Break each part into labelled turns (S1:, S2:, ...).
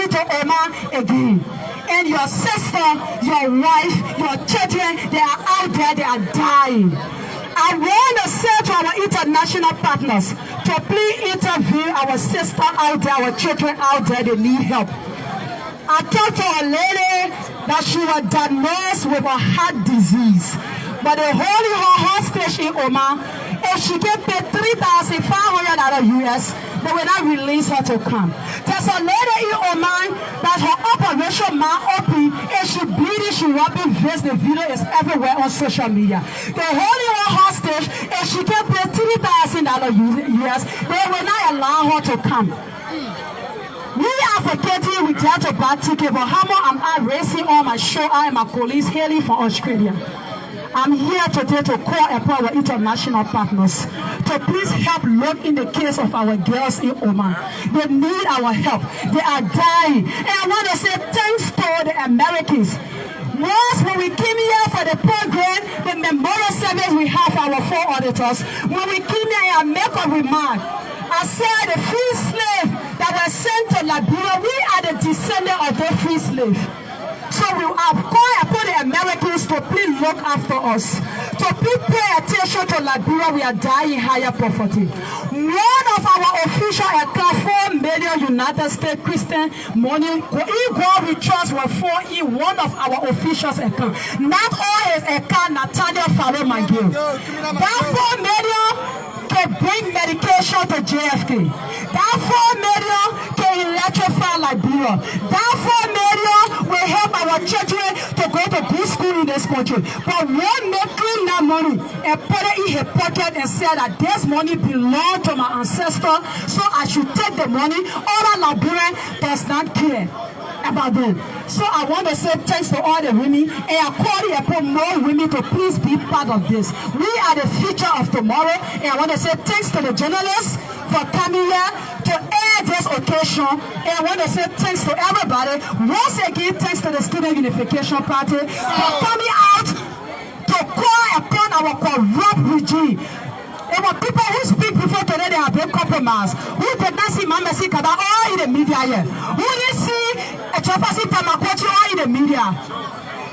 S1: speak to Oman again. And your sister, your wife, your children, they are out there, they are dying. I want to say to our international partners to please interview our sister out there, our children out there, they need help. I talked to a lady that she was diagnosed with a heart disease, but they holding her hostage in Oman. If she get paid $3,500 US, they will not release her to come. There's a lady in Oman that her operation might open, and she bleeding, she rubbing veins. The video is everywhere on social media. They holding her hostage, and she get paid $3,000 US. They will not allow her to come. We are forgetting we have to buy ticket, but how much am I racing on my show? I and my colleagues hailing from Australia. I'm here today to call upon our international partners to please help look in the case of our girls in Oman. They need our help. They are dying. And I want to say thanks to the Americans. Once when we came here for the program, the memorial service we have for our four auditors, when we came here, I make a remark. I said the free slave that were sent to Liberia, we are the descendant of the free slave. So we have called upon the Americans to please look after us. To please pay attention to Liberia, we are dying higher poverty. One of our official account, 4 million United States Christian money, God we trust were for in one of our officials' account. Not all his account, Nathaniel Farrow Magil. That 4 million can bring medication to JFK. That 4 million can electrify Liberia. That 4 million will help our children to go to good school in this country. But one making that money and put it in his pocket and said that this money belongs to my ancestor, so I should take the money. Other Liberian does not care about them. So I want to say thanks to all the women, and I call upon more women to please be part of this. We are the future of tomorrow, and I want to say thanks to the journalists for coming here to air this occasion, and I want to say thanks to everybody. Once again, thanks to the Student Unification Party for coming out to call upon our corrupt regime. There were people who speak before today, they have been compromised. Who did not see Mama Sikaba all in the media here? Who didn't see a Chapasi Tamakochi all in the media?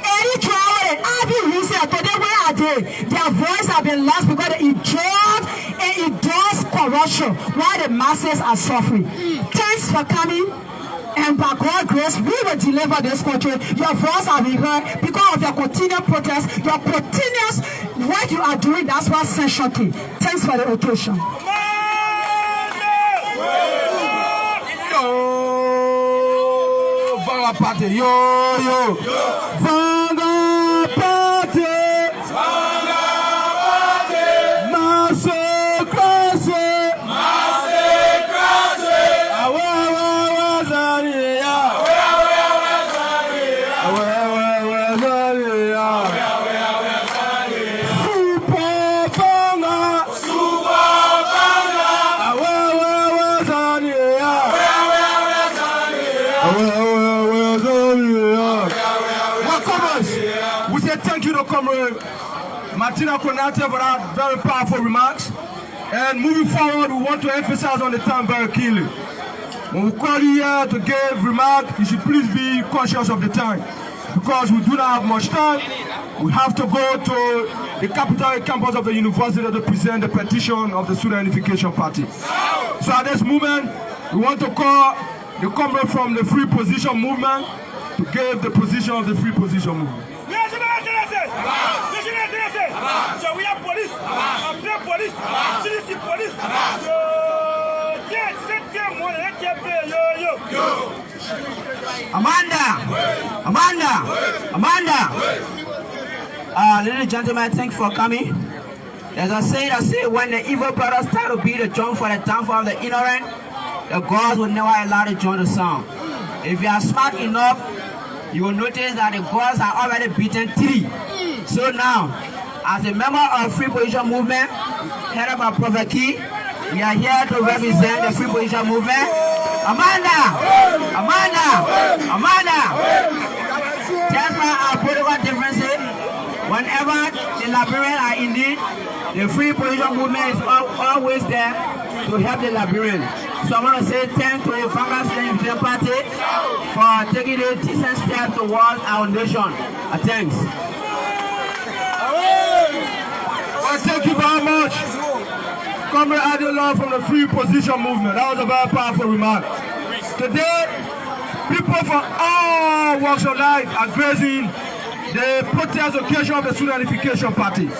S1: Any Traore, every reason today, where are they? Their voice have been lost because they enjoyed and endorsed corruption while the masses are suffering. Thanks for coming. And by God's grace, we will deliver this country. Your voice will be heard because of your continued protest, your continuous what you are doing. That's what sent shocking. Thanks for the occasion. Yo, Vanga Party, yo. Vanga Party. Martina Konate for that very powerful remarks. And moving forward, we want to emphasize on the time very keenly. When we call you here to give remarks, you should please be conscious of the time. Because we do not have much time, we have to go to the capital campus of the university to present the petition of the Student Unification Party. So at this moment, we want to call the comrade from the Free Position Movement to give the position of the Free Position Movement.
S2: So we have police, police, citizen police.
S3: Amanda. Ladies and gentlemen, thanks for coming. As I say, when the evil brothers start to beat the drum for the downfall of the ignorant, the gods will never allow the drum to sound. If you are smart enough, you will notice that the gods are already beaten 3. So now, as a member of Free Position Movement, headed by Prophet Key, we are here to represent the Free Position Movement. Amanda! Just by our political differences, whenever the Liberians are in need, the Free Position Movement is always there to help the Liberians. So I want to say thanks to the Fanga Student Party for taking a decent step towards our nation. Thanks.
S2: Well, thank you very much. Comrade Adeola from the Free Position Movement. That was a very powerful remark. Today, people from all walks of life are gracing the protest occasion of the Student Unification Party.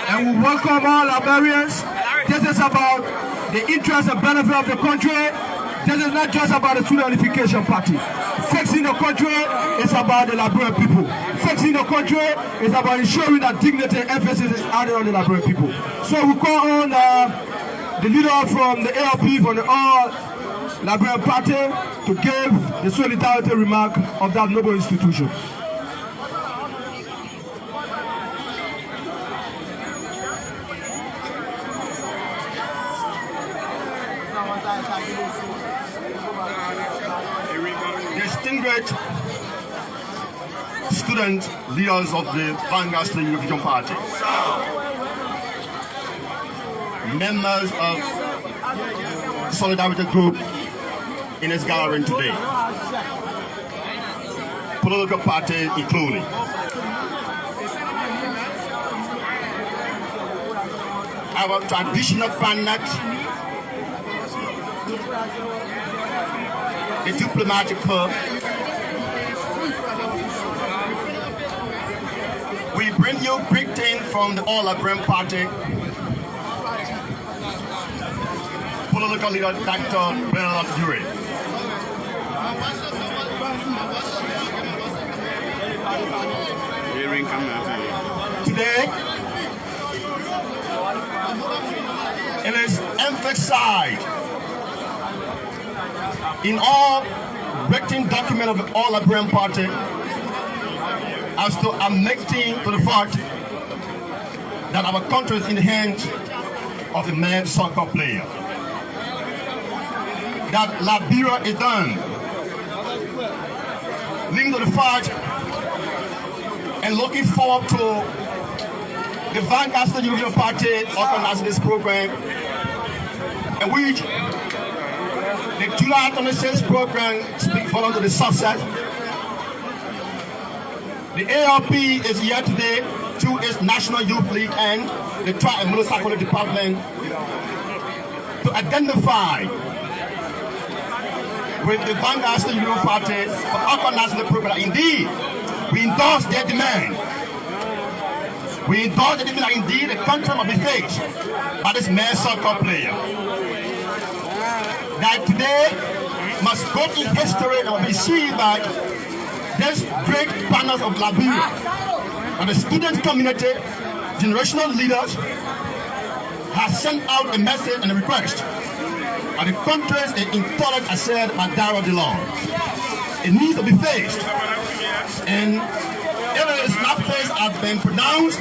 S2: And we welcome all Liberians. This is about the interest and benefit of the country. This is not just about the Student Unification Party. Fixing the country is about the Liberian people. Fixing the country is about ensuring that dignity and emphasis is added on the Liberian people. So we call on the leader from the ALP, from the All Liberian Party, to give the solidarity remark of that noble institution. Distinguished student leaders of the Vanguard Student Unification Party, members of Solidarity Group in its gathering today, political parties including. Our traditional partners, the diplomatic corps, we bring you greetings from the All Liberian Party, political leader Dr. Bernard Dure. Today, it is emphasized in all written documents of the All Liberian Party as to admitting to the fact that our country is in the hands of the male soccer player. That Liberia is done. Leading to the fact and looking forward to the Vanguard Student Unification Party organizing this program, in which the July 26 program speaks following to the success. The ALP is here today through its National Youth League and the Tri and Middle Psychology Department to identify with the Vanguard Student Unification Party for organizing the program. Indeed, we endorse their demand. We endorse the demand that indeed the country must be faced by this male soccer player. That today must go in history and be seen by these great partners of Liberia and the student community, generational leaders, have sent out a message and a request. And the country is intolerant, as said by Dara DeLong. It needs to be faced. And if it is not faced as been pronounced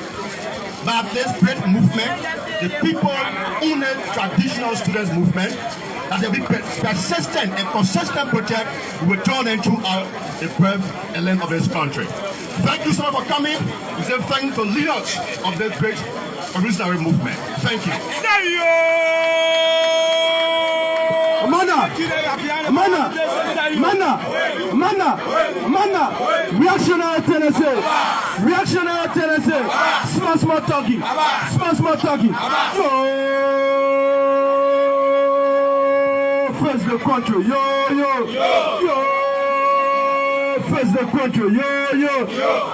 S2: by this great movement, the people in the traditional students movement, that they will be persistent and consistent protect, we will turn into the breadth and length of this country. Thank you so much for coming. We say thank you to leaders of this great revolutionary movement. Thank you. Reactionary tendency. Reactionary tendency. Small talking. Small talking. Face the country, yo. Face the country, yo.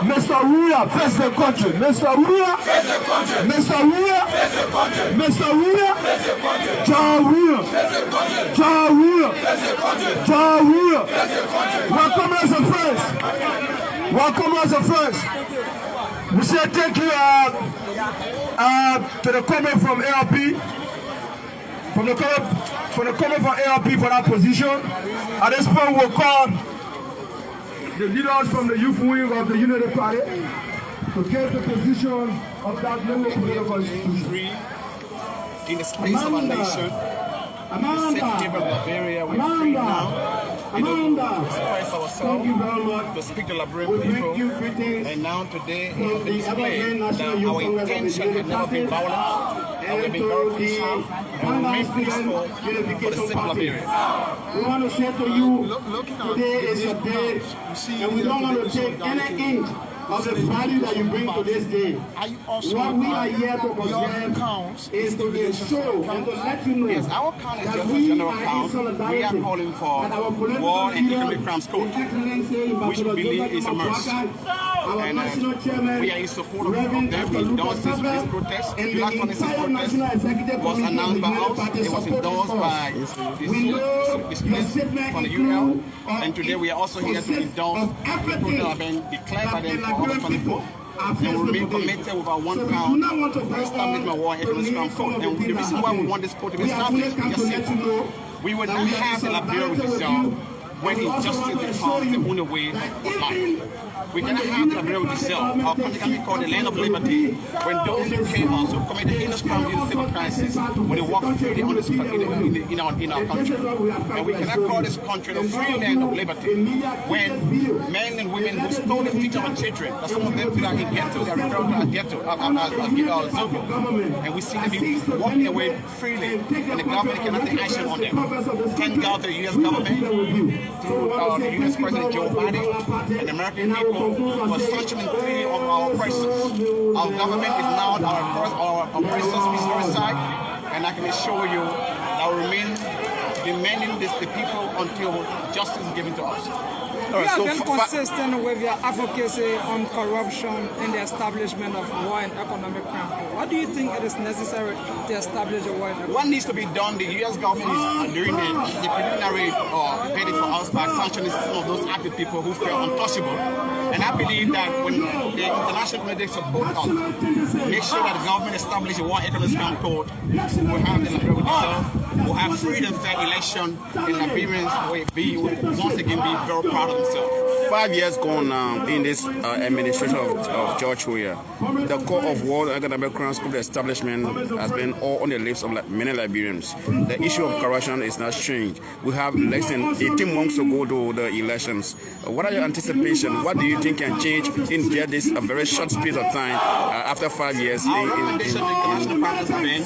S2: Mr. Ruya, face the country. Mr. Ruya, face the country. Mr. Ruya, face the country. Mr. Ruya, face the country. John Ruya, face the country. John Ruya, face the country. John Ruya, face the country. Welcome as a friends. Welcome as a friends. We say thank you to the comment from ARP. From the comment from ARP for that position. At this point, we'll call the leaders from the youth wing of the Unity Party to get the position of that new political institution.
S4: In the space of our nation, the safety of Liberia, we're free now. We don't express ourselves to speak to Liberian people. And now today is the display that our intention had never been violent. and we've been very peaceful and remain peaceful for the sake of Liberia.
S2: We want to say to you, today is your day, and we don't want to take any inch of the value that you bring to this day. What we are here to observe is to show and to let you know
S4: yes, our count is just a general count. We are calling for war and economic crimes court, which we believe is a mercy. And we are in support of them. We endorse this protest. July 26th protest was announced by us. It was endorsed by the students from the UL. And today we are also here to endorse the protest that have been declared by them for August 24th. And we remain committed with our 1 pound to establish my war and economic crime court. And the reason why we want this court to be established is simple. We will not have a Liberia with itself when injustice becomes the only way of life. We cannot have the Liberia with itself. Our country can be called the land of liberty when those who came us, who committed heinous crimes in the civil crisis, when they walk freely on this, in our country. And we cannot call this country the free land of liberty when men and women who stole the future of our children, that some of them today are in ghettos, they are referred to as ghetto, and we see them be walking away freely, and the government cannot take action on them. Thank God to the U.S. government, to the U.S. President Joe Biden, and the American people for sanctioning freely of our oppressors. Our government is now our oppressors' historic side, and I can assure you that will remain demanding this the people until justice is given to us.
S5: You have been consistent with your advocacy on corruption and the establishment of war and economic crime. What do you think it is necessary to establish a war and economic crime?
S4: What needs to be done? The U.S. government is doing the preliminary verdict for us by sanctioning some of those active people who feel untouchable. And I believe that when the international community support us, make sure that the government establish a war and economic crime court, we'll have the Liberia with itself, we'll have free and fair election, and Liberians will once again be very proud of themselves.
S6: 5 years gone now in this administration of George Weah. The Court of War and Economic Crimes Court establishment has been all on the lips of many Liberians. The issue of corruption is not changed. We have less than 18 months to go to the elections. What are your anticipations? What do you think can change in this a very short space of time after 5 years?
S4: Our recommendation to international partners have been,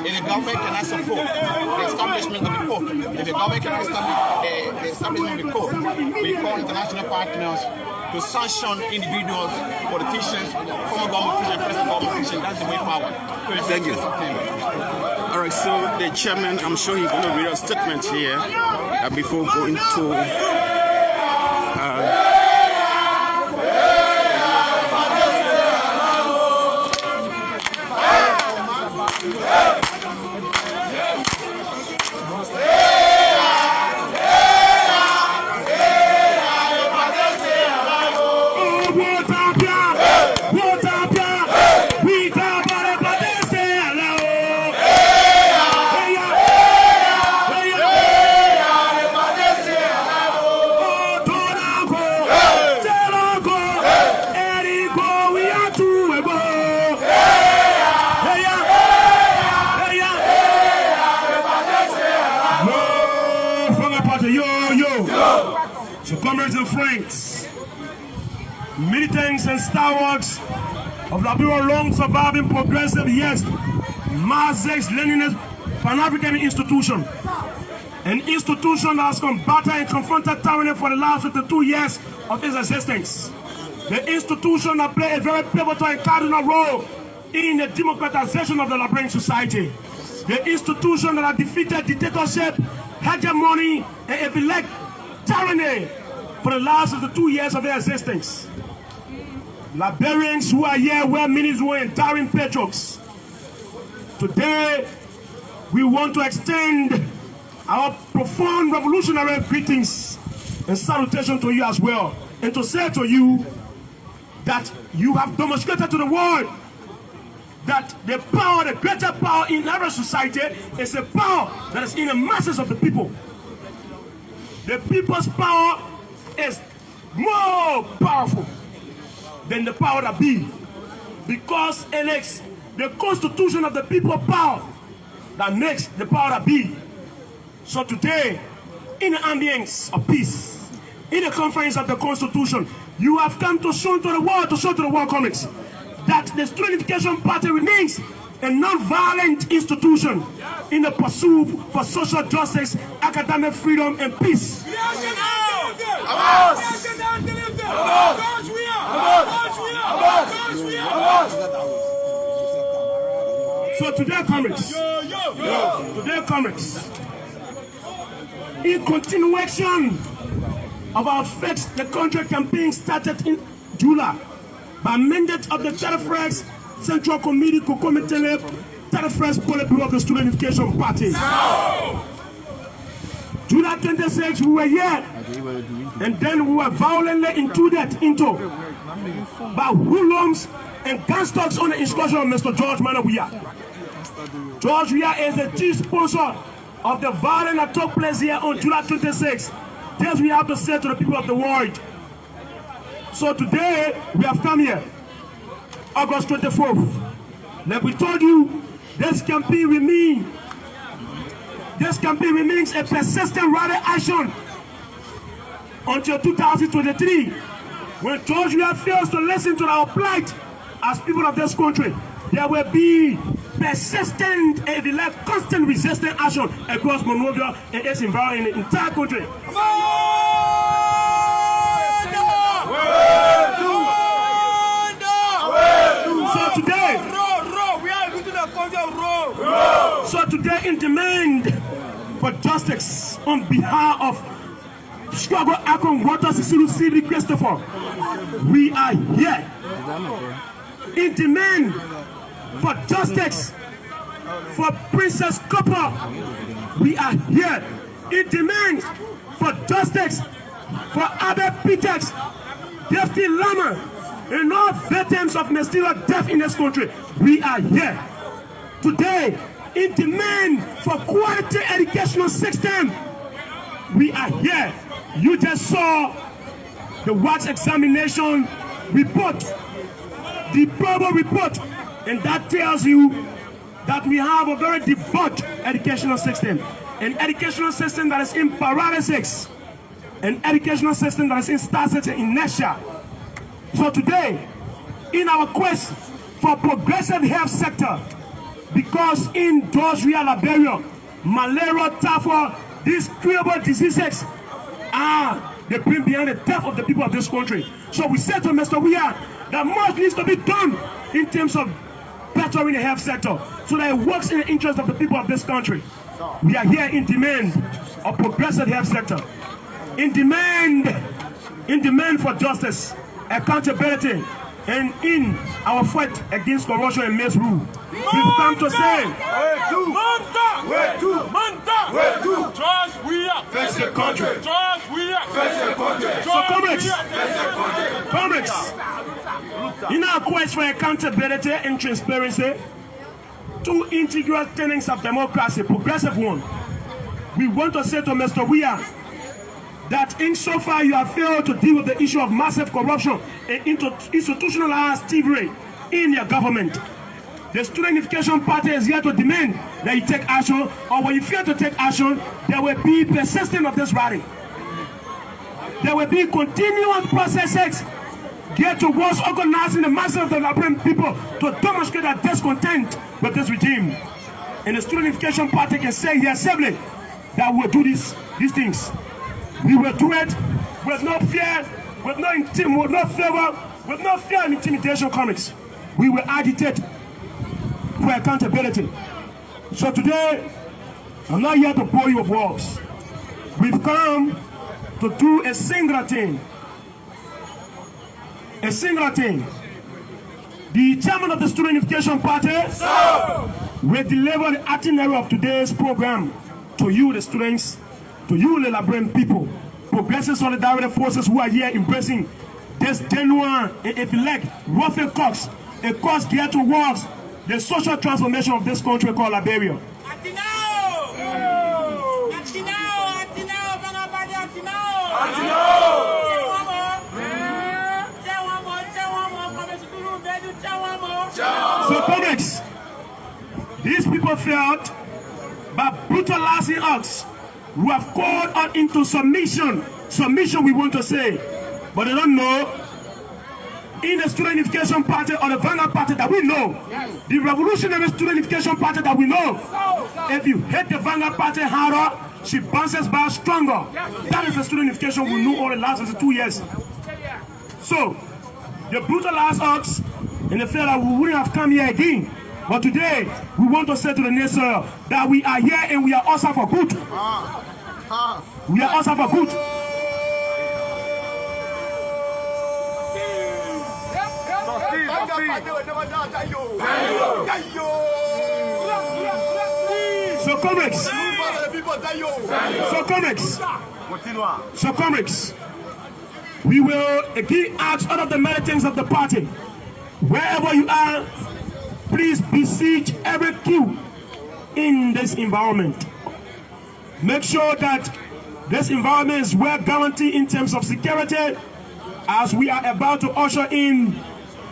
S4: if the government cannot support the establishment of the court, if the government cannot establish the establishment of the court, we call international partners to sanction individuals, politicians, former government officials, present government officials. That's the way forward.
S6: Thank you. All right, so the chairman, I'm sure he's going to read a statement here before going to...
S7: So comrades and friends, militants and stalwarts of Liberia long surviving progressive, yes, Marxist-Leninist Pan-African institution, an institution that has combated and confronted tyranny for the last 52 years of its existence. The institution that played a very pivotal and cardinal role in the democratization of the Liberian society. The institution that has defeated dictatorship, hegemony, and if you like, tyranny for the last 52 years of their existence. Liberians who are here were many who were towering patriots. Today, we want to extend our profound revolutionary greetings and salutation to you as well, and to say to you that you have demonstrated to the world that the power, the greater power in our society is a power that is in the masses of the people. The people's power is more powerful than the power that be, because it is the constitution of the people power that makes the power that be. So today, in the ambience of peace, in the conference of the Constitution, you have come to show to the world, comrades, that the Student Education Party remains a non-violent institution in the pursuit for social justice, academic freedom, and peace. So today, comrades, in continuation of our Fix the Country campaign started in July by mandate of the 31st Central Committee Committee 31st Politburo of the Student Education Party. July 26, we were here, and then we were violently intruded into by hoodlums and gangsters on the instruction of Mr. George Manawia. George Weah is the chief sponsor of the violence that took place here on July 26. This we have to say to the people of the world. So today, we have come here, August 24th. Like we told you, this campaign remains a persistent rally action until 2023, when George Weah fails to listen to our plight as people of this country. There will be persistent and, if you like, constant resistant action across Monrovia and its environment in the entire country. So today, in demand for justice on behalf of Chicago Akron Water City Christopher, we are here. In demand for justice for Princess Copper, we are here. In demand for justice for Abel Peters, Deputy Lama, and all victims of mysterious death in this country, we are here. Today, in demand for quality educational system, we are here. You just saw the WATS examination report, the probable report, and that tells you that we have a very devout educational system, an educational system that is in paralysis, an educational system that is in stasis and inertia. So today, in our quest for progressive health sector, because in George Weah, Liberia, malaria, typhoid, these curable diseases are the bring behind the death of the people of this country. So we said to Mr. Weah that much needs to be done in terms of bettering the health sector so that it works in the interest of the people of this country. We are here in demand of progressive health sector, in demand for justice, accountability, and in our fight against corruption and misrule. We've come to say,
S8: George Weah, fix the country. George Weah, fix the country.
S7: So comrades, in our quest for accountability and transparency, two integral tenets of democracy, progressive one, we want to say to Mr. Weah that insofar you have failed to deal with the issue of massive corruption and institutionalized thievery in your government, the Student Education Party is here to demand that you take action, or when you fail to take action, there will be persistence of this rally. There will be continuous processes geared towards organizing the masses of the Liberian people to demonstrate their discontent with this regime. And the Student Education Party can say here assembly that we will do these things. We will do it with no fear, with no favor, with no fear and intimidation comics. We will agitate for accountability. So today, I'm not here to bore you with words. We've come to do a singular thing. A singular thing. The chairman of the Student Education Party will deliver the itinerary of today's program to you, the students, to you, the Liberian people, progressive solidarity forces who are here embracing this genuine, if you like, warfare cause, a cause geared towards the social transformation of this country called Liberia. So, comrades, these people felt by brutalizing us, who have called us into submission. Submission, we want to say, but they don't know in the Student Unification Party or the Vanguard Party that we know, the Revolutionary Student Unification Party that we know, if you hit the Vanguard Party harder, she bounces back stronger. That is the Student Unification we knew all the last 2 years. So, they brutalized us and they felt that we wouldn't have come here again. But today, we want to say to the nation that we are here and we are also for good. We are also for good. So comrades, we will again ask all of the militants of the party, wherever you are, please besiege every queue in this environment. Make sure that this environment is well guaranteed in terms of security, as we are about to usher in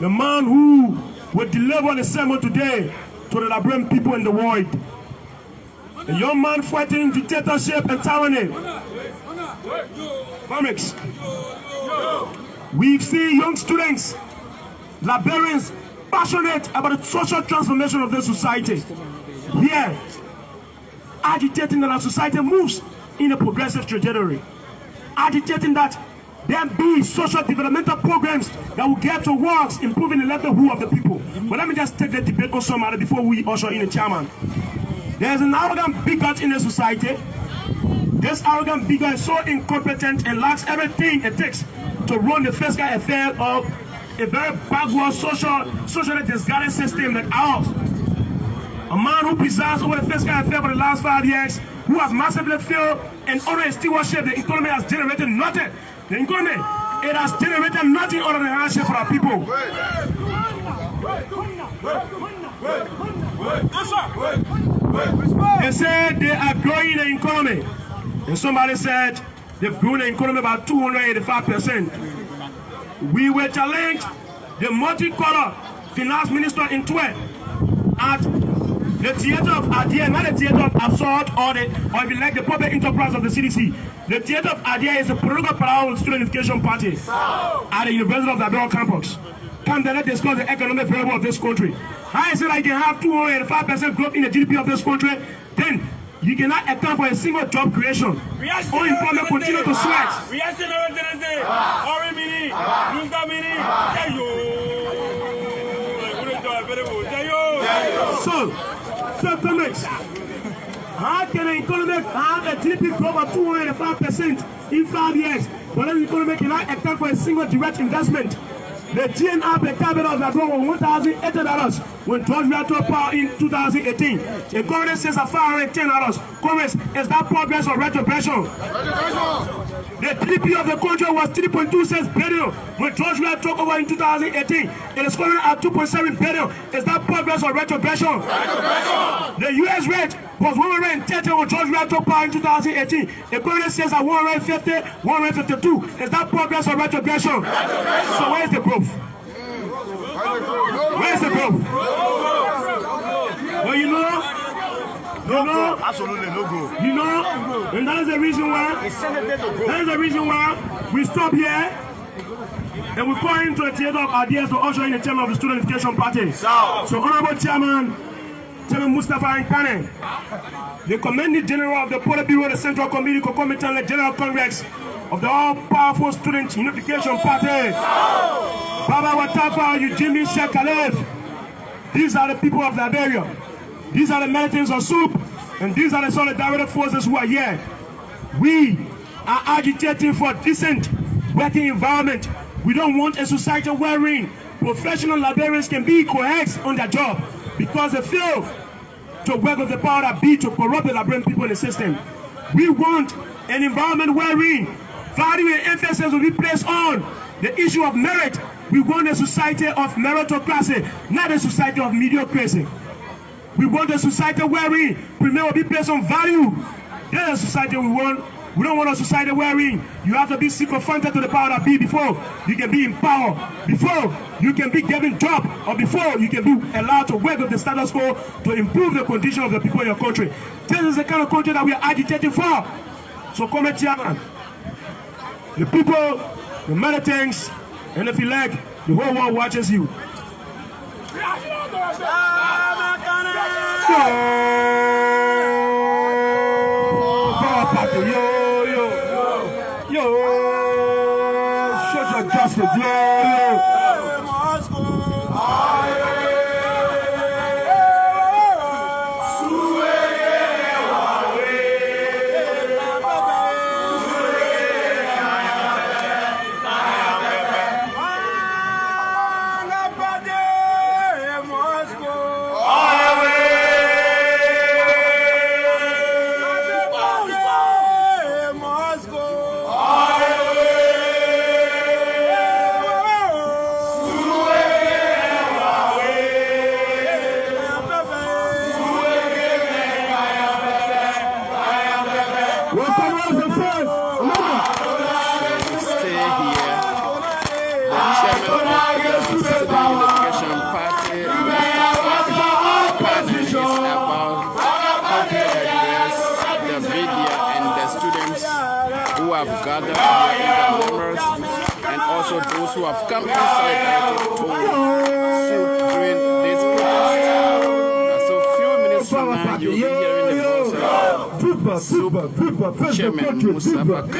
S7: the man who will deliver the sermon today to the Liberian people in the world. A young man fighting dictatorship and tyranny. Comics. We see young students, Liberians, passionate about the social transformation of their society. Here, agitating that our society moves in a progressive trajectory. Agitating that there be social developmental programs that will get towards improving the livelihood of the people. But let me just take the debate on some matter before we usher in the chairman. There is an arrogant bigot in the society. This arrogant bigot is so incompetent and lacks everything it takes to run the fiscal affair of a very backward socially disguised system like ours. A man who presides over the fiscal affair for the last 5 years, who has massively failed and under his stewardship, the economy has generated nothing. The economy, it has generated nothing other than hardship for our people. They said they are growing the economy. And somebody said they've grown the economy by 285%. We will challenge the multicolor finance minister in Twe at the theater of idea, not the theater of assault or if you like the public enterprise of the CDC. The theater of idea is a political power of the Student Unification Party at the University of Liberia campus. Come there, let's discuss the economic variable of this country. How is it I can have 205% growth in the GDP of this country? Then you cannot account for a single job creation. Unemployment continue to sweat. So comments. How can an economy have a GDP growth of 205% in 5 years, but the economy cannot account for a single direct investment? The GNR per capita of Liberia was $1,800 when George Weah took power in 2018. The current says $510. Congress, is that progress or retrogression? The GDP of the country was 3.26 billion when George Weah took over in 2018. It is currently at 2.7 billion. Is that progress or retrogression? The US rate was 130 when George Weah took power in 2018. The current says at 150, 152. Is that progress or retrogression? So where is the growth? Where's the growth? Well, you know,
S2: absolutely no growth.
S7: You know, and that is the reason why. That is the reason why we stop here and we call into the theater of ideas to usher in the chairman of the Student Unification Party. So, Honorable Chairman Mustafa Nkane, the Commanding General of the Politburo, the Central Committee, Concomitant, the General Congress of the all-powerful Student Unification Party. Baba Watafa, Eugene Sheikh Khalif. These are the people of Liberia. These are the militants of SUP, and these are the solidarity forces who are here. We are agitating for a decent working environment. We don't want a society wherein professional Liberians can be coerced on their job because they fail to work with the power that be to corrupt the Liberian people in the system. We want an environment wherein value and emphasis will be placed on the issue of merit. We want a society of meritocracy, not a society of mediocrity. We want a society wherein premium will be placed on value. That is a society we want. We don't want a society wherein you have to be sycophanted to the power that be before you can be in power, before you can be given job, or before you can be allowed to work with the status quo to improve the condition of the people in your country. This is the kind of country that we are agitating for. So, Chairman, the people, the militants, and if you like, The whole world watches you. Social justice,
S6: gathered here in the numbers, and also those who have come in solidarity to SUP during this protest. So a few minutes from now, you'll be hearing the voice of SUP Chairman Mustafa Khan.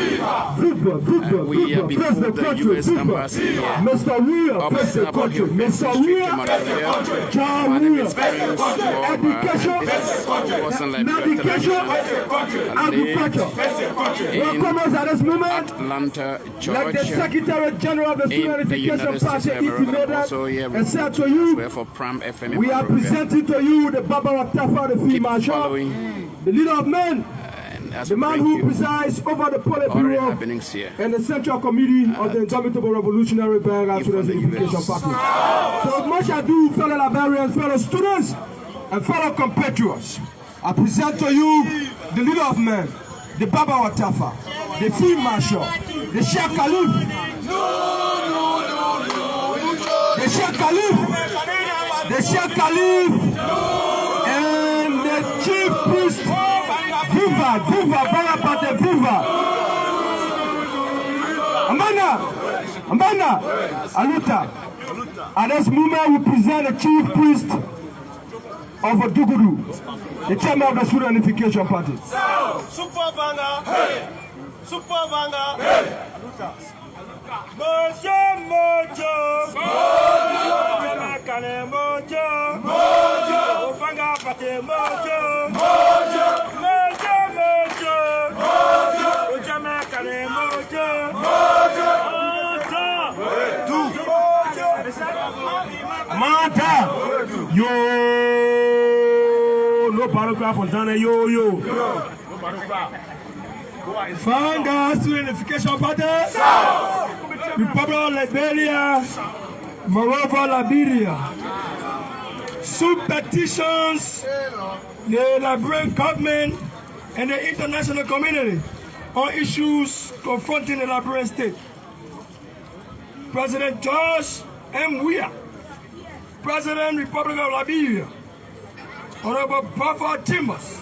S6: We are before the U.S. Embassy here, opposite about your message to Liberia. My name is Prince Education, Atlanta, Georgia,
S7: like the Secretary General of the Student Unification Party,
S6: also here
S7: said to you,
S6: for Pram FM.
S7: We are presenting to you the Baba Watafa, the Field Marshal, the leader of men, the man who presides over the Politburo and the Central Committee of the Indomitable Revolutionary Bangla Student Unification Party. So with much ado, fellow Liberians, fellow students, and fellow compatriots, I present to you the leader of men, the Baba Watafa, the Field Marshal, the Sheikh Khalif, the Sheikh Khalif, the Sheikh Khalif, and the Chief Priest, Viva, Barabate, Viva. Amanda, Aluta. At this moment, we present the Chief Priest of Odugudu, the chairman of the Student Unification Party.
S8: Super Vanga, hey! Super Vanga, hey! Mojo, mojo, mojo, mojo, mojo, Vanga Pate, mojo, mojo, mojo, mojo, mojo, Jamakane, mojo, mojo,
S7: Mata, yo, no paragraph on Dana, yo. Vanga Student Unification Party, Republic of Liberia, Moreover Liberia. SUP petitions the Liberian government and the international community on issues confronting the Liberian state. President George M. Weah, President Republic of Liberia, Honorable Baffa Timbers,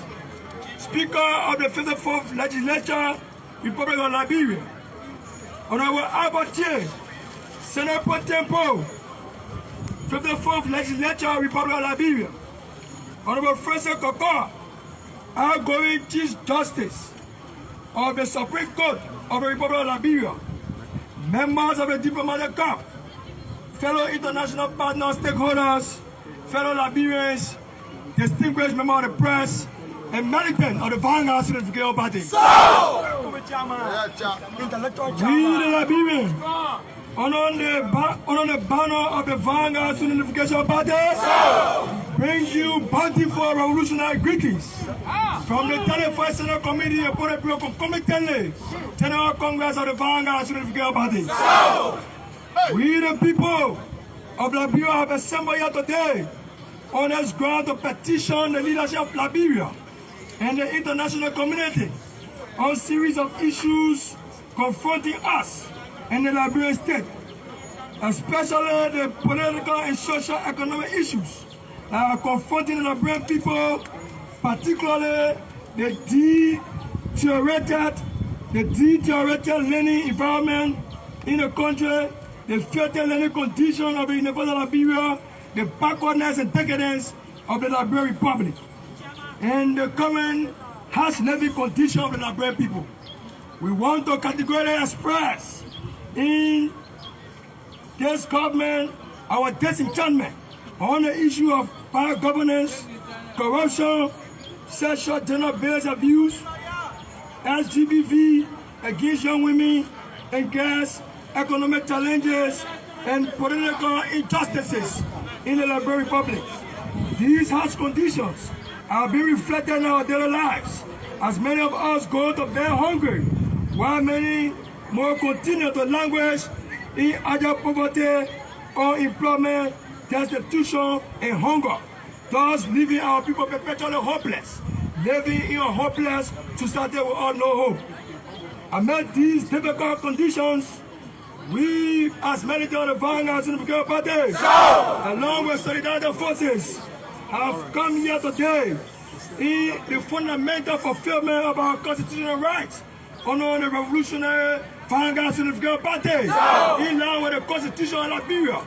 S7: Speaker of the 54th Legislature, Republic of Liberia, Honorable Albert J. Senator Tempo, 54th Legislature, Republic of Liberia, Honorable Francis Kokor, outgoing Chief Justice of the Supreme Court of the Republic of Liberia, members of the diplomatic corps, fellow international partners, stakeholders, fellow Liberians, distinguished members of the press, and militant of the Vanga Student Unification Party. We, the Liberians, under the banner of the Vanga Student Unification Party, bring you bountiful revolutionary greetings from the 31st Central Committee of Politburo concomitantly General Congress of the Vanga Student Unification Party. We, the people of Liberia, have assembled here today on this ground to petition the leadership of Liberia and the international community on a series of issues confronting us and the Liberian state, especially the political and social economic issues that are confronting the Liberian people, particularly the deteriorated learning environment in the country the filthy learning condition of the University of Liberia, the backwardness and decadence of the Liberian Republic, and the current harsh living condition of the Liberian people. We want to categorically express in this government our disenchantment on the issue of power governance, corruption, sexual gender-based abuse, LGBT against young women and girls, economic challenges, and political injustices in the Liberian Republic. These harsh conditions are being reflected in our daily lives as many of us go to bed hungry, while many more continue to languish in utter poverty, unemployment, destitution, and hunger, thus leaving our people perpetually hopeless, living in a hopeless society with all no hope. Amid these difficult conditions, we, as militants of the Vanguard Unification Party, along with solidarity forces, have come here today in the fundamental fulfillment of our constitutional rights, honoring the Revolutionary Vanguard Unification Party, in line with the Constitution of Liberia,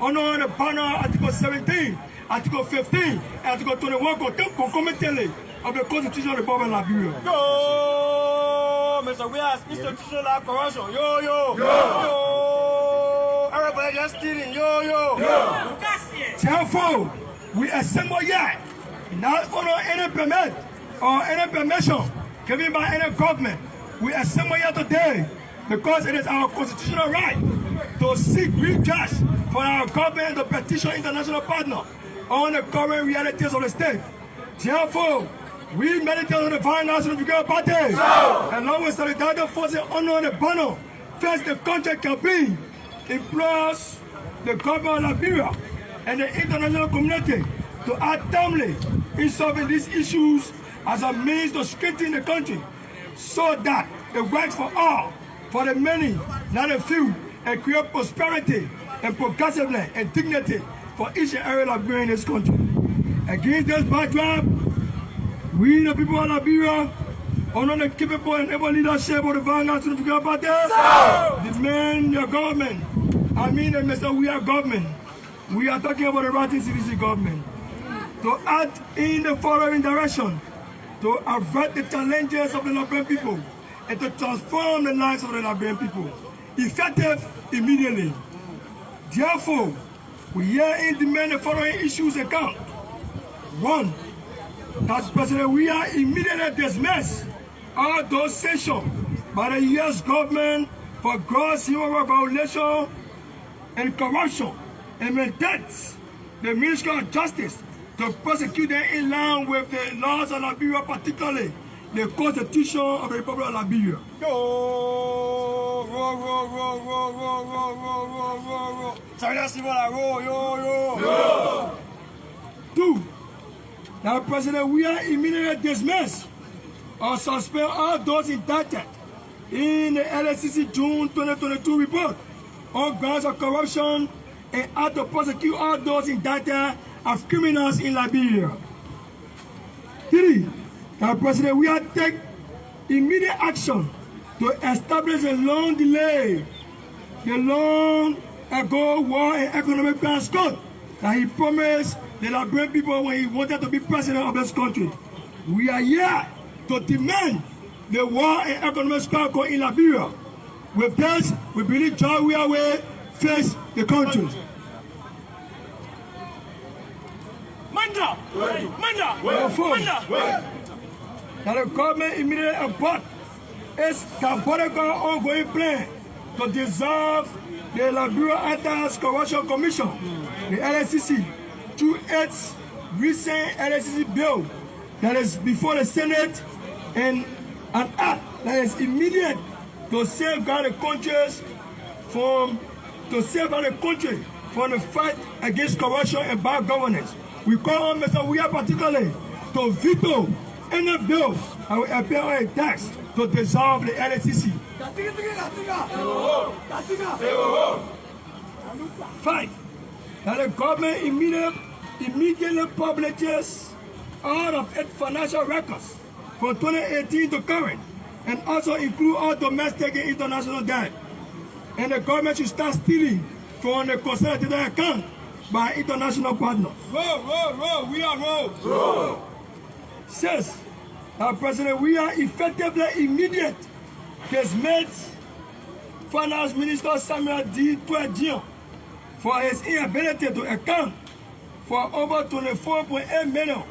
S7: honoring the banner Article 17, Article 15, and Article 21 concomitantly of the Constitution of the Republic of Liberia.
S8: Yo, Mr. We have institutional corruption. Yo, yo, yo, yo. Everybody just stealing. Yo, yo, yo.
S7: Therefore, we assemble here, not under any permit or any permission given by any government. We assemble here today because it is our constitutional right to seek redress for our government to petition international partners on the current realities of the state. Therefore, we meditate on the Vanguard Unification Party, along with solidarity forces under the banner, first the country can be, implores the government of Liberia and the international community to act timely in solving these issues as a means to strengthen the country so that it works for all, for the many, not the few, and create prosperity and progressiveness and dignity for each and every Liberian in this country. Against this backdrop, we, the people of Liberia, under the capable and able leadership of the Vanguard Unification Party, demand your government, the Mr. We are government, we are talking about the Writing CDC government, to act in the following direction, to avert the challenges of the Liberian people and to transform the lives of the Liberian people, effective immediately. Therefore, we herein demand the following issues account. 1. That President we are immediately dismiss all those sanctions by the U.S. government for gross human rights violation and corruption, and mandates the Ministry of Justice to prosecute them in line with the laws of Liberia, particularly the Constitution of the Republic of Liberia.
S8: Yo.
S7: 2. Now, President, we are immediately dismiss or suspend all those indicted in the LSCC June 2022 report on grounds of corruption and act to prosecute all those indicted as criminals in Liberia. 3. Now, President, we are take immediate action to establish a long delay, the long ago war and economic crisis code that he promised the Liberian people when he wanted to be president of this country. We are here to demand the war and economic crisis code in Liberia. With this, we believe John we are way face the country. That the government immediately abort its diabolical ongoing plan to dissolve the Liberia Anti-Corruption Commission, the LSCC, through its recent LSCC bill that is before the Senate, and an act that is immediate to safeguard the country from the fight against corruption and bad governance. We call on Mr. Weah particularly to veto any bill that will appear on a tax to dissolve the LSCC. 5. That the government immediately publishes all of its financial records from 2018 to current, and also include all domestic and international debt.
S9: and the government should start stealing from the consolidated account by international partners.
S8: We are roll.
S9: 6. President, we are effectively immediate dismissed Finance Minister Samuel D. Tuedion for his inability to account for over 24.8 million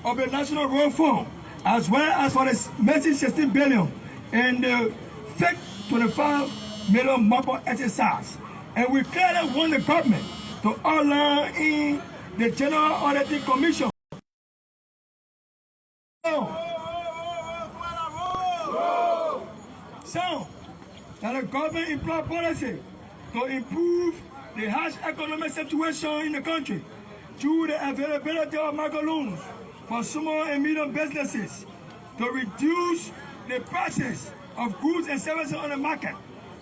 S9: of the National Road Fund, as well as for the missing 16 billion and the fake 25 million mobile exercise. And we clearly want the government to outline in the General Auditing Commission so that the government employ policy to improve the harsh economic situation in the country through the availability of micro loans for small and medium businesses, to reduce the prices of goods and services on the market,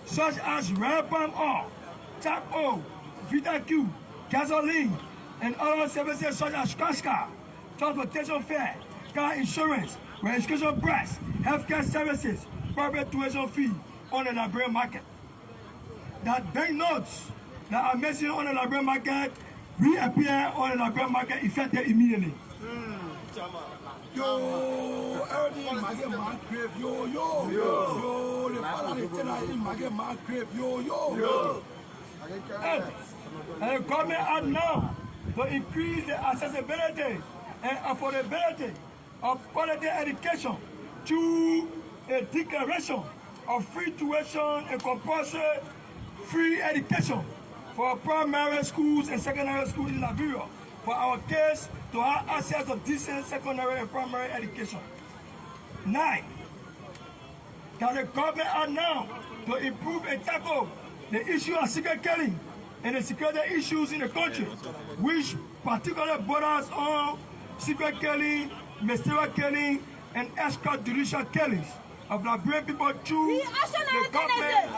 S9: such as red palm oil, tap oil, Vita Q, gasoline, and other services such as scratch card, transportation fare, car insurance, registration price, healthcare services, private tuition fee on the Liberian market. That banknotes that are missing on the Liberian market reappear on the Liberian market effective immediately.
S10: Yo, everything in my man crib, yo, the father they tell us in my man crib, yo.
S9: And the government ought now to increase the accessibility and affordability of quality education through a declaration of free tuition and compulsory free education for primary schools and secondary schools in Liberia, for our kids to have access to decent secondary and primary education. 9. That the government ought now to improve and tackle the issue of secret killing and the security issues in the country, which particularly borders on secret killing, mysterious killing, and extrajudicial killings of Liberian people through the government.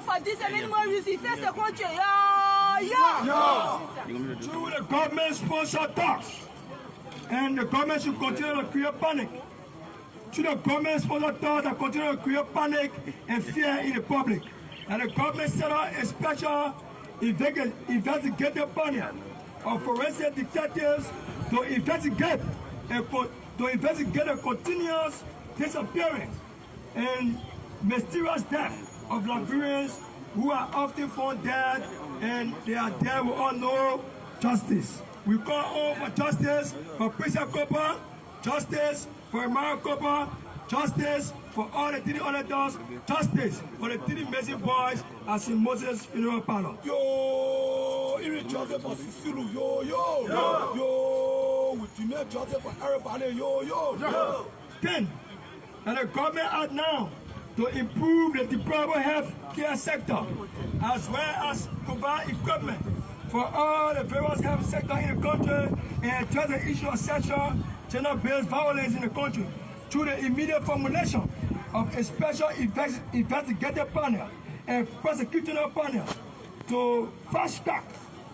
S1: For this and many more reasons, face the country.
S9: Through the government-sponsored talks, and the government should continue to create panic. Through the government-sponsored talks that continue to create panic and fear in the public, and the government set up a special investigative panel of forensic detectives to investigate a continuous disappearance and mysterious death of Liberians who are often found dead, and they are dead with all no justice. We call on for justice for Priscilla Cooper, justice for Emmanuel Cooper, justice for all the 3 auditors, justice for the 3 missing boys as in Moses' funeral parlor.
S10: Yo, Iri Joseph for Sisulu, yo, we demand Joseph for everybody, yo.
S9: 10. And the government ought now to improve the deplorable health care sector, as well as provide equipment for all the various health sectors in the country, and address the issue of sexual, gender-based violence in the country through the immediate formulation of a special investigative panel and prosecutorial panel to fast-track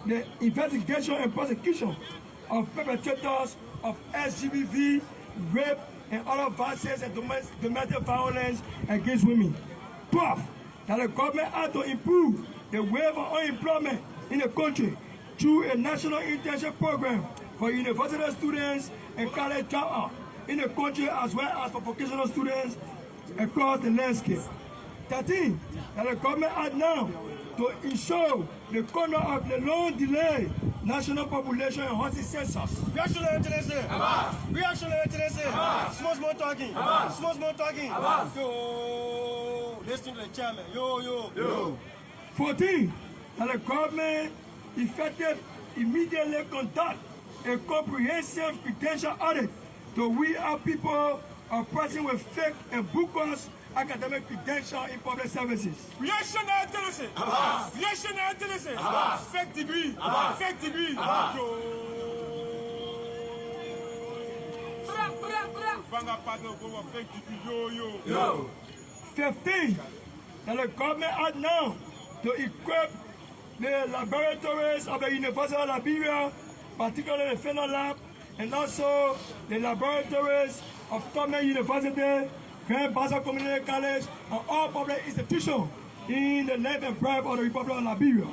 S9: the investigation and prosecution of perpetrators of SGBV, rape, and other violence and domestic violence against women. 12. That the government ought to improve the wave of unemployment in the country through a national internship program for university students and college dropouts in the country, as well as for vocational students across the landscape. 13. That the government ought now to ensure the conduct of the long delayed national population and housing census.
S8: Small talking. Yo, listen to the chairman. Yo.
S9: 14. That the government effective immediately conduct a comprehensive credential audit to weed out people operating with fake and bogus academic credential in public services.
S8: Fake degree.
S9: Yo. 15. That the government ought now to equip the laboratories of the University of Liberia, particularly the Fenner Lab, and also the laboratories of government university, Grand Baza Community College, and all public institutions in the left and private of the Republic of Liberia.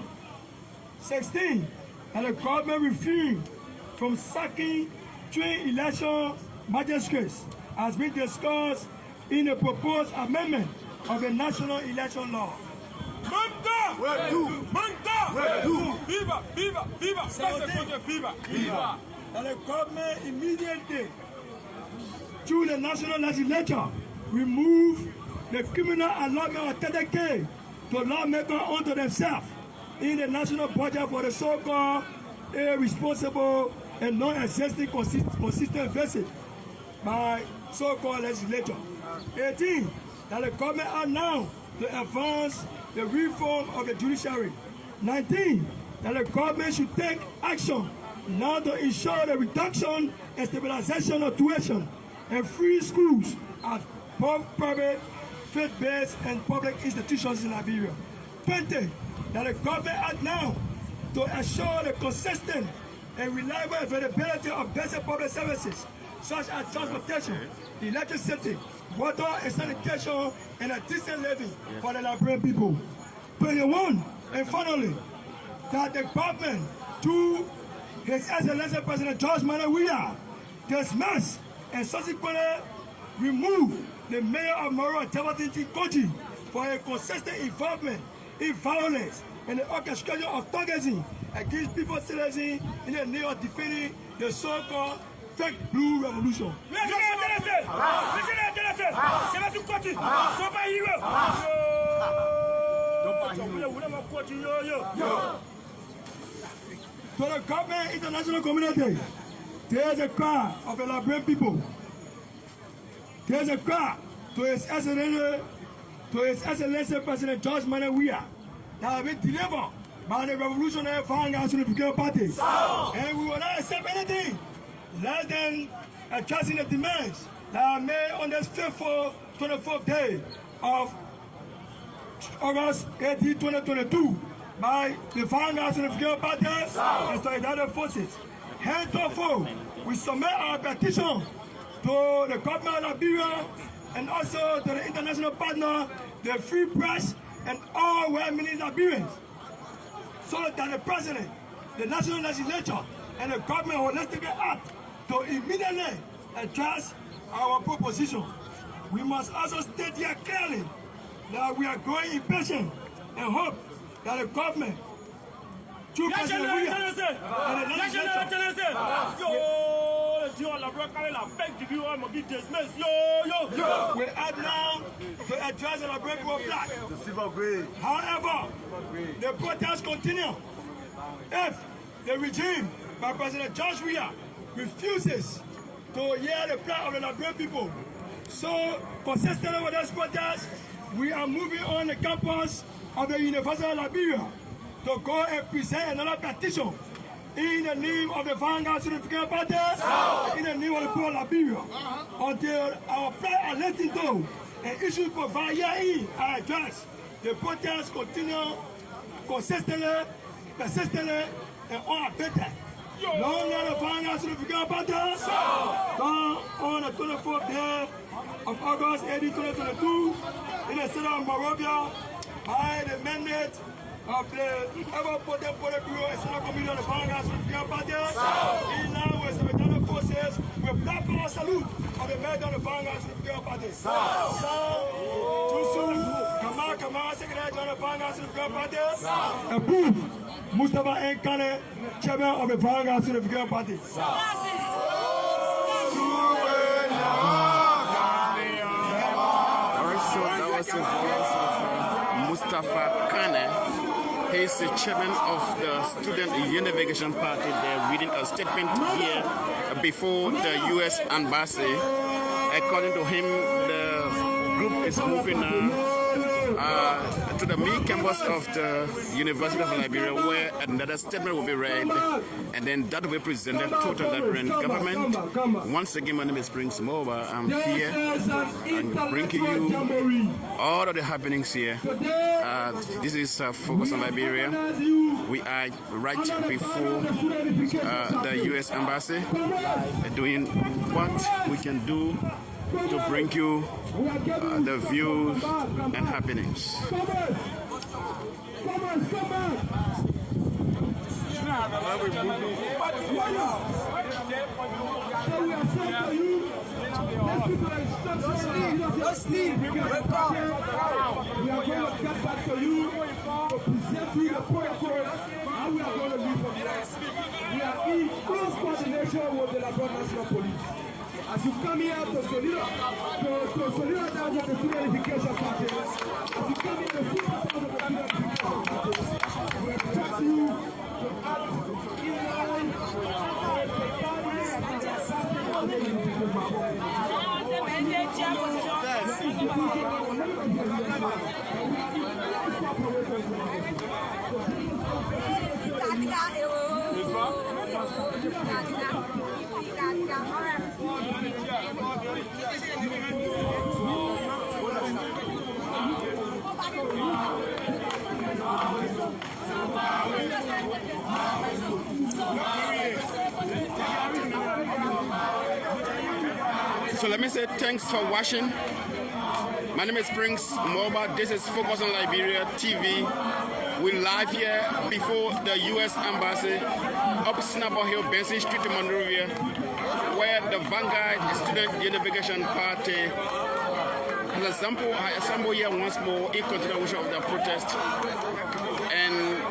S9: 16. That the government refrained from sacking 3 election magistrates as been discussed in the proposed amendment of the National Election Law.
S8: Manda!
S10: Where do?
S8: Manda!
S10: Where do?
S8: Viva! Viva! Viva! Viva! Viva!
S9: Viva! That the government immediately, through the National Legislature, remove the criminal allotment of 30K to lawmakers unto themselves in the national budget for the so-called irresponsible and non-existing consistent visit by so-called legislature. 18. That the government are now to advance the reform of the judiciary. 19. That the government should take action now to ensure the reduction and stabilization of tuition and free schools at both private, faith-based and public institutions in Liberia. 20. That the government are now to ensure the consistent and reliable availability of basic public services such as transportation, electricity, water and sanitation, and a decent living for the Liberian people. 21. And finally, that the government, through His Excellency President George Manawiya, dismiss and subsequently remove the mayor of Moro, Tabatinti Koji, for a consistent involvement in violence and the orchestration of targeting against people's citizens in the name of defending the so-called fake blue revolution. To the government, international community, there is a cry of the Liberian people. There is a cry to His Excellency President George Manawiya that have been delivered by the Revolutionary Vanguard Unification Party. And we will not accept anything less than addressing the demands that are made on this 24th day of August 18, 2022 by the Vanguard Unification Party and Solidarity Forces. Henceforth, we submit our petition to the government of Liberia and also to the international partner, the free press, and all well-meaning Liberians, so that the president, the national legislature, and the government holistically act to immediately address our proposition. We must also state here clearly that we are growing impatient and hope that the government, through President William and the legislature, we act now to address the Liberian people black. However, the protests continue. If the regime by President George Weah refuses to hear the plight of the Liberian people, so consistently with this protest, we are moving on the campus of the University of Liberia to go and present another petition in the name of the Vanguard Unification Party, in the name of the people of Liberia, until our plight are listened to and issues provided herein are addressed. The protests continue consistently, persistently, and unabated. Long live the Vanguard Unification Party, on the 24th day of August 18, 2022, in the city of Monrovia, by the mandate of the ever-potent Bureau and Senate Committee of the Vanguard Unification Party, in line with Solidarity Forces, with black power salute of the men of the Vanguard Unification Party. Kamal, Secretary General of the Vanguard Unification Party, approved Mustafa Nkane, Chairman of the Vanguard Unification Party.
S6: Mustafa Kane. He is the chairman of the Student Unification Party. They're reading a statement here before the U.S. Embassy. According to him, the group is moving now to the main campus of the University of Liberia, where another statement will be read, and then that will be presented to the Liberian government. Once again, my name is Prince Moba. I'm here and bringing you all of the happenings here. This is Focus on Liberia. We are right before the U.S. Embassy, doing what we can do to bring you the views and happenings.
S10: Don't sleep. Wake up. We are going to get back to you to present you the protocol how we are going to live from here. We are in close coordination with the Liberia National Police. As you come here to solidarize with the student unification party, as you come here to sympathize with the student unification party, we expect you to act in line with the values and the assessment of the unification party.
S6: So let me say thanks for watching. My name is Prince Moba. This is Focus on Liberia TV. We're live here before the U.S. Embassy up Snapper Hill, Benson Street in Monrovia, where the Vanguard Student Unification Party has assembled here once more in continuation of the protest. And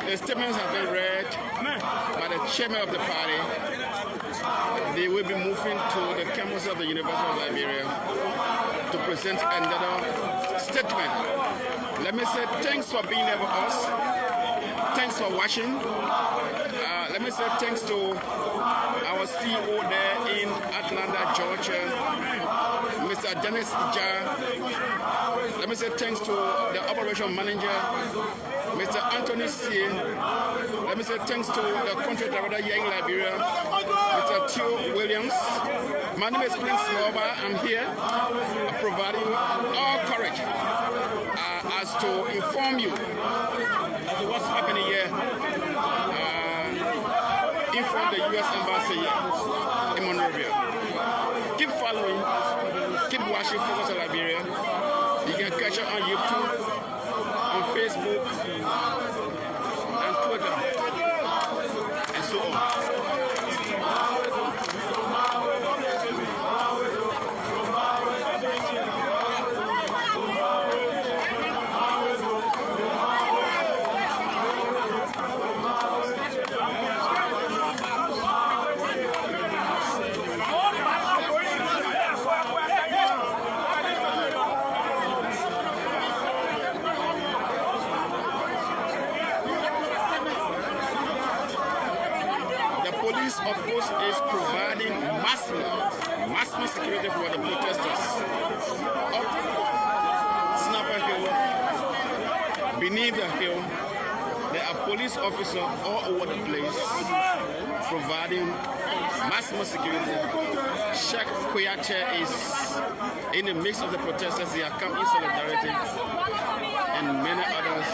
S6: the statements have been read by the chairman of the party. They will be moving to the campus of the University of Liberia to present another statement. Let me say thanks for being there with us. Thanks for watching. Let me say thanks to our CEO there in Atlanta, Georgia, Mr. Dennis Jar. Let me say thanks to the operation manager, Mr. Anthony C. Let me say thanks to the country director here in Liberia, Mr. Theo Williams. My name is Prince Moba. I'm here providing all courage as to inform you as to what's happening here in front of the U.S. Embassy here in Monrovia. Keep following, keep watching Focus on Liberia. You can catch it on YouTube, on Facebook, and Twitter, and so on. Of course, is providing maximum security for the protesters. Up Snapper Hill, beneath the hill, there are police officers all over the place providing maximum security. Sheikh Kouyaté is in the midst of the protesters. They are come in solidarity, and many others,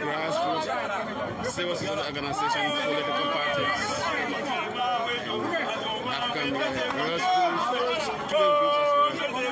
S6: grassroots, civil society organizations, political parties, African girls' schools, student groups as well.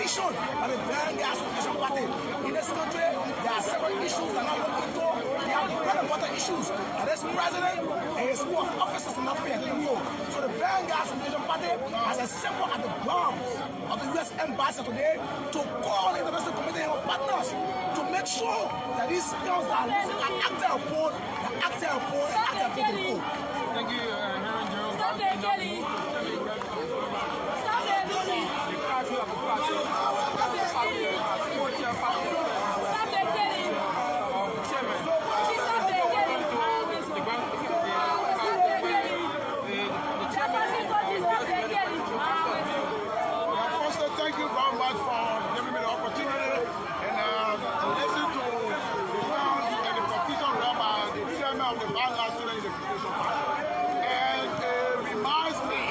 S11: petition by the Vanguard Opposition Party. In this country, there are several issues that are not looked into. There are bread and butter issues. And this president and his school of officers are not paying attention to. So the Vanguard Opposition Party has assembled at the grounds of the U.S. Embassy today to call the international community and our partners to make sure that these skills are acted upon, to the court.
S5: Thank you, Herman Jones.
S12: Stop it, Kelly. Stop it, Kelly.
S4: Thank you very much for giving me the opportunity and listening to the competition run by the chairman of the Vanguard Student Unification Party. And it reminds me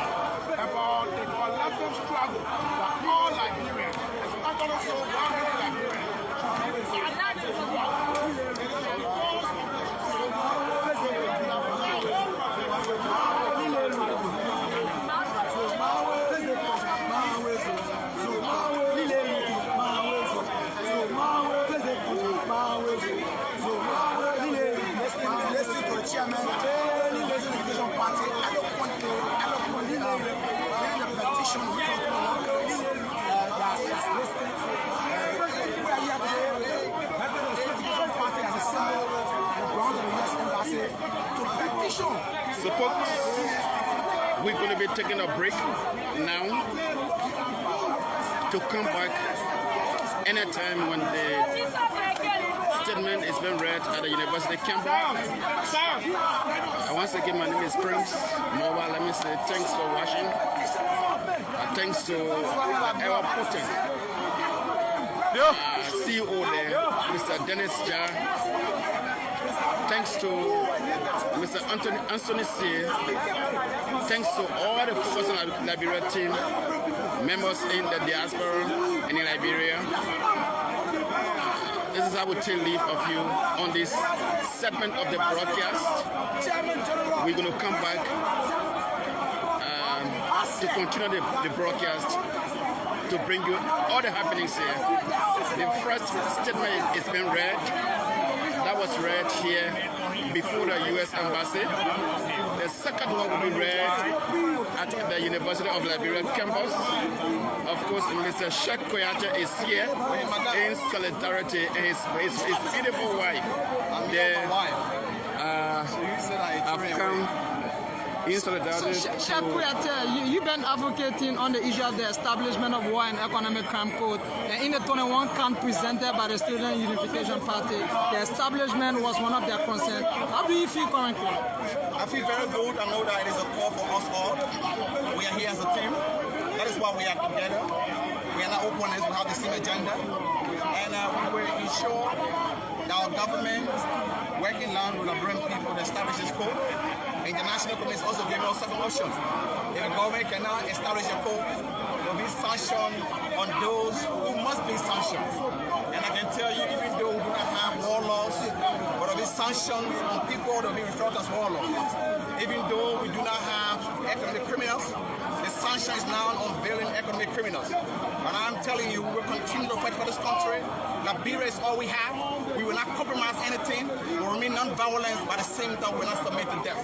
S4: about the collective struggle that all Liberians, especially so one million Liberians, it is
S11: listen to the chairman, listen to the Education Party. I don't want to the petition we talk about that's listed. We are here today, the Education Party as a symbol and the grounds of the U.S. Embassy to petition.
S6: So folks, we're going to be taking a break now to come back anytime when the statement is being read at the university campus. Once again, my name is Prince Mobile. Let me say thanks for watching. Thanks to our Putin, CEO there, Mr. Dennis Jar. Thanks to Mr. Anthony C. Thanks to all the Focus on Liberia team, members in the diaspora and in Liberia. This is how we take leave of you on this segment of the broadcast. We're going to come back to continue the broadcast to bring you all the happenings here. The first statement is being read. That was read here before the U.S. Embassy. The second one will be read at the University of Liberia campus. Of course, Mr. Sheikh Koyate is here in solidarity, and his beautiful wife. I've come in solidarity.
S5: Sheikh Koyate, you've been advocating on the issue of the establishment of War and Economic Crime Code. And in the 21 count presented by the Student Unification Party, the establishment was one of their concerns. How do you feel currently?
S11: I feel very good. I know that it is a call for us all. We are here as a team. That is why we are together. We are not opponents. We have the same agenda. And we will ensure that our government, working along with the Liberian people, to establish this code. International community is also giving us second options. If the government cannot establish a code, there will be sanctions on those who must be sanctioned. And I can tell you, even though we do not have war laws, but there will be sanctions on people that will be referred as war laws. Even though we do not have economic criminals, the sanction is now unveiling economic criminals. And I'm telling you, we will continue to fight for this country. Liberia is all we have. We will not compromise anything. We will remain non-violent, but at the same time, we will not submit to death.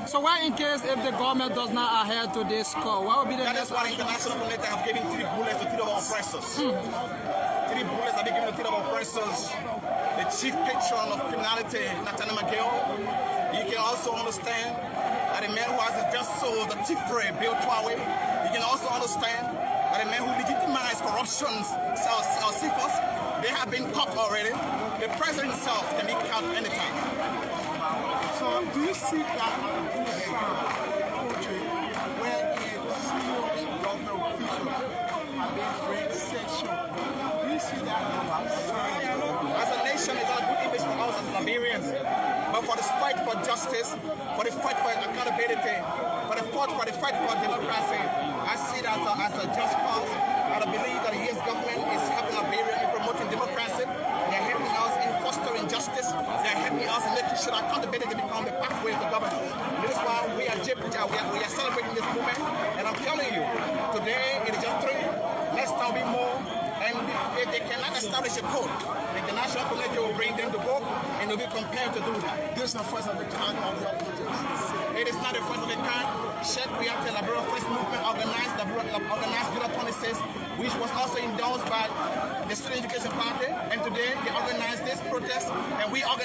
S5: So why, in case if the government does not adhere to this call, what will be the
S11: next? That is why the international community have given 3 bullets to 3 of our oppressors. 3 bullets have been given to 3 of our oppressors. The chief patron of criminality, Nathaniel McGill. You can also understand that the man who has the vessel, the thief prey, Bill Twawe. You can also understand that the man who legitimized corruptions, seekers, they have been caught already. The president himself can be caught anytime.
S4: So do you see that country where government officials have been great section? Do you see that
S11: as a nation, it's not a good image for us as Liberians. But for the fight for justice, for the fight for accountability, for the fight for democracy, I see that as a just cause. And I believe that the U.S. government is helping Liberia in promoting democracy. They're helping us in fostering justice. They're helping us in making sure that accountability becomes the pathway to government. This is why we are celebrating this movement. And I'm telling you, today it is just 3. establish more. And if they cannot establish a code, the international community will bring them to book and they'll be compelled to do that.
S2: This is the first of the kind of the protest.
S11: It is not the first of the kind. Sheikh React the Liberia First Movement organized July 26, which was also endorsed by the Student Education Party. And today they organized this protest, and we also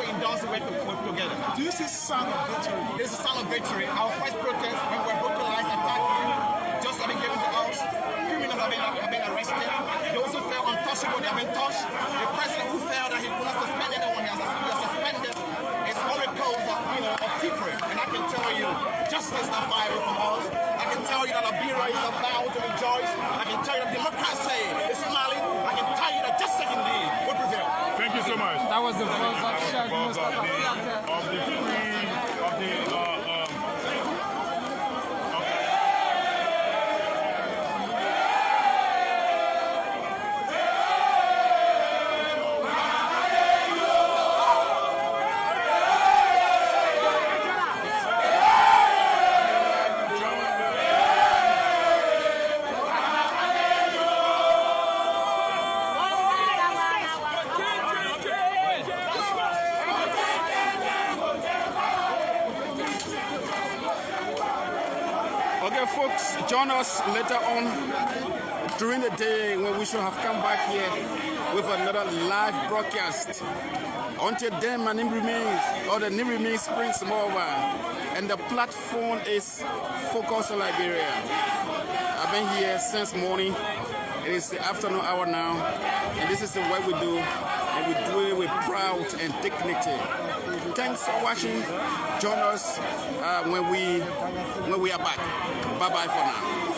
S11: endorsed it together.
S2: Do you see sign of victory?
S11: This is a sign of victory. Our first protest, when we were brutalized, attacked, just like given to us. Criminals have been arrested. Those who felt untouchable, they have been touched. The president who felt that he could not suspend anyone, he has suspended. It's all because of people. And I can tell you, justice is not far away from us. I can tell you that Liberia is about to rejoice. I can tell you that democracy is smiling. I can tell you that justice indeed will prevail.
S12: Thank you so much.
S5: That was the voice of Sheikh Mustafa.
S6: Okay, folks, join us later on during the day when we should have come back here with another live broadcast. Until then, my name remains, or the name remains Prince Morva, and the platform is Focus on Liberia. I've been here since morning. It is the afternoon hour now, and this is the way we do, and we do it with pride and dignity. Thanks for watching. Join us when we are back. Bye-bye for now.